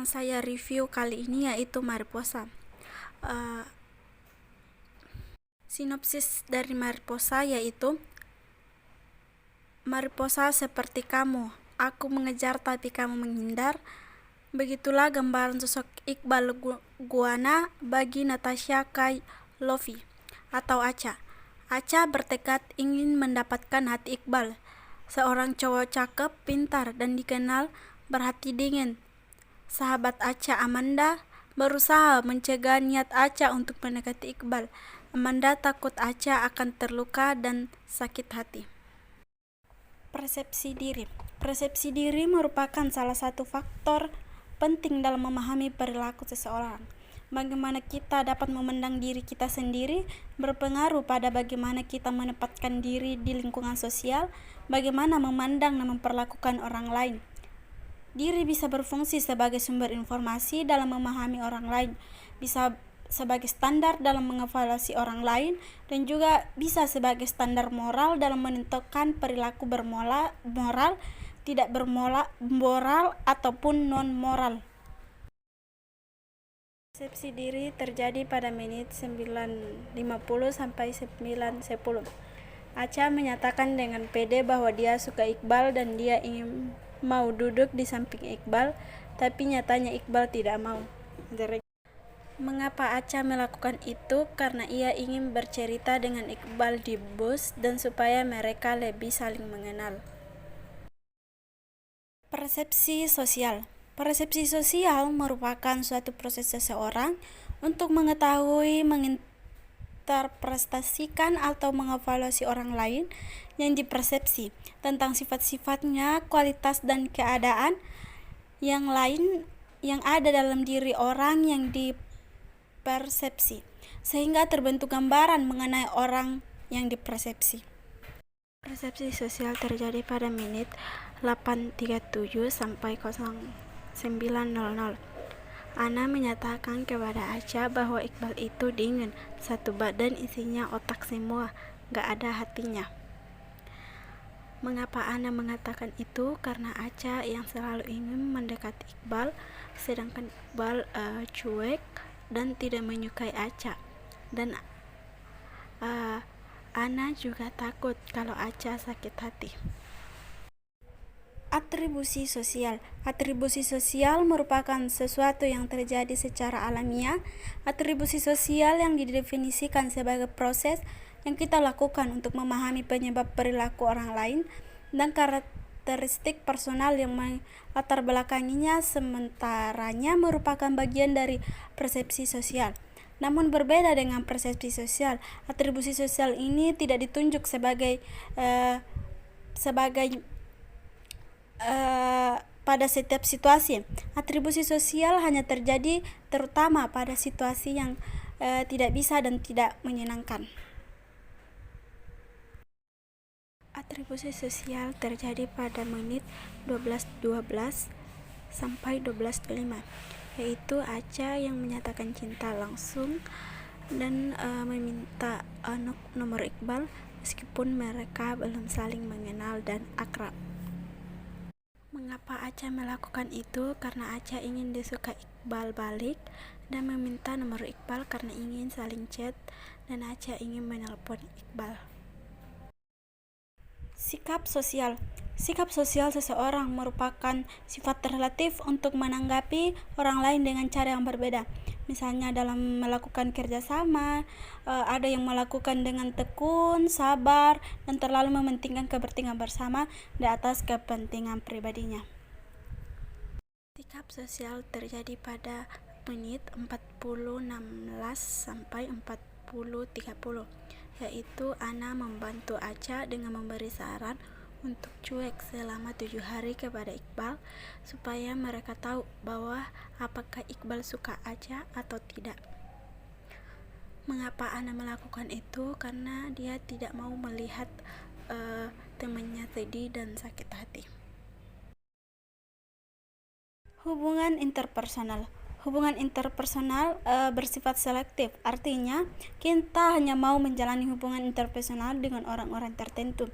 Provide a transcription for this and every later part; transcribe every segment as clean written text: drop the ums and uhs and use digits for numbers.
saya review kali ini yaitu mariposa. Sinopsis dari mariposa yaitu: mariposa seperti kamu, aku mengejar tapi kamu menghindar. Begitulah gambaran sosok Iqbal Guana bagi Natasha Kailovi atau Acha. Acha bertekad ingin mendapatkan hati Iqbal, seorang cowok cakep, pintar, dan dikenal berhati dingin. Sahabat Acha, Amanda, berusaha mencegah niat Acha untuk mendekati Iqbal. Amanda takut Acha akan terluka dan sakit hati. Persepsi diri. Persepsi diri merupakan salah satu faktor penting dalam memahami perilaku seseorang. Bagaimana kita dapat memandang diri kita sendiri berpengaruh pada bagaimana kita menempatkan diri di lingkungan sosial, bagaimana memandang dan memperlakukan orang lain. Diri bisa berfungsi sebagai sumber informasi dalam memahami orang lain, bisa sebagai standar dalam mengevaluasi orang lain, dan juga bisa sebagai standar moral dalam menentukan perilaku moral, tidak moral ataupun non-moral. Persepsi diri terjadi pada menit 9.50 sampai 9.10. Acha menyatakan dengan pede bahwa dia suka Iqbal dan dia ingin mau duduk di samping Iqbal, tapi nyatanya Iqbal tidak mau. Mengapa Acha melakukan itu? Karena ia ingin bercerita dengan Iqbal di bus dan supaya mereka lebih saling mengenal. Persepsi sosial. Persepsi sosial merupakan suatu proses seseorang untuk mengetahui, menginterpretasikan atau mengevaluasi orang lain yang dipersepsi tentang sifat-sifatnya, kualitas dan keadaan yang lain yang ada dalam diri orang yang dipersepsi, sehingga terbentuk gambaran mengenai orang yang dipersepsi. Persepsi sosial terjadi pada menit 8.37 sampai 09.00. Ana menyatakan kepada Acha bahwa Iqbal itu dingin, satu badan isinya otak semua, gak ada hatinya. Mengapa Ana mengatakan itu? Karena Acha yang selalu ingin mendekati Iqbal, sedangkan Iqbal cuek dan tidak menyukai Acha. Dan Ana juga takut kalau Acha sakit hati. Atribusi sosial. Atribusi sosial merupakan sesuatu yang terjadi secara alamiah. Atribusi sosial yang didefinisikan sebagai proses yang kita lakukan untuk memahami penyebab perilaku orang lain dan karakteristik personal yang melatar belakanginya, sementaranya merupakan bagian dari persepsi sosial. Namun berbeda dengan persepsi sosial, atribusi sosial ini tidak ditunjuk sebagai pada setiap situasi. Atribusi sosial hanya terjadi terutama pada situasi yang tidak bisa dan tidak menyenangkan. Atribusi sosial terjadi pada menit 12.12 sampai 12.05, yaitu Acha yang menyatakan cinta langsung dan meminta nomor Iqbal meskipun mereka belum saling mengenal dan akrab. Mengapa Acha melakukan itu? Karena Acha ingin disuka Iqbal balik dan meminta nomor Iqbal karena ingin saling chat, dan Acha ingin menelpon Iqbal. Sikap sosial. Sikap sosial seseorang merupakan sifat relatif untuk menanggapi orang lain dengan cara yang berbeda. Misalnya dalam melakukan kerjasama, ada yang melakukan dengan tekun, sabar, dan terlalu mementingkan kepentingan bersama di atas kepentingan pribadinya. Sikap sosial terjadi pada menit 40.16 sampai 40.30, yaitu Ana membantu Acha dengan memberi saran untuk cuek selama 7 hari kepada Iqbal supaya mereka tahu bahwa apakah Iqbal suka Acha atau tidak. Mengapa Ana melakukan itu? Karena dia tidak mau melihat temannya sedih dan sakit hati. Hubungan interpersonal. Hubungan interpersonal bersifat selektif, artinya kita hanya mau menjalani hubungan interpersonal dengan orang-orang tertentu.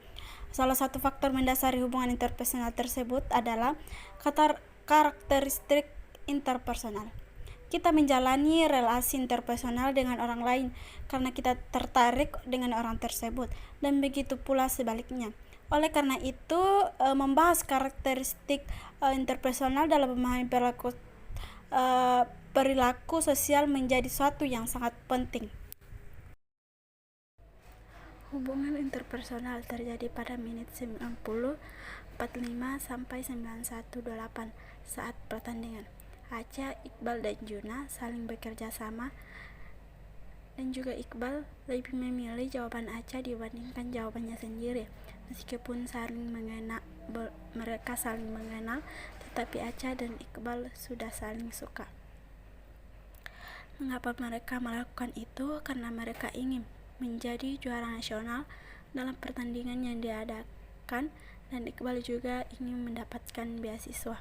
Salah satu faktor mendasari hubungan interpersonal tersebut adalah karakteristik interpersonal. Kita menjalani relasi interpersonal dengan orang lain karena kita tertarik dengan orang tersebut, dan begitu pula sebaliknya. Oleh karena itu, membahas karakteristik interpersonal dalam memahami perilaku sosial menjadi suatu yang sangat penting. Hubungan interpersonal terjadi pada menit 90:45 sampai 91:28 saat pertandingan. Acha, Iqbal, dan Juna saling bekerja sama, dan juga Iqbal lebih memilih jawaban Acha dibandingkan jawabannya sendiri. Meskipun mereka saling mengenal, tetapi Acha dan Iqbal sudah saling suka. Mengapa mereka melakukan itu? Karena mereka ingin menjadi juara nasional dalam pertandingan yang diadakan, dan Iqbal juga ingin mendapatkan beasiswa.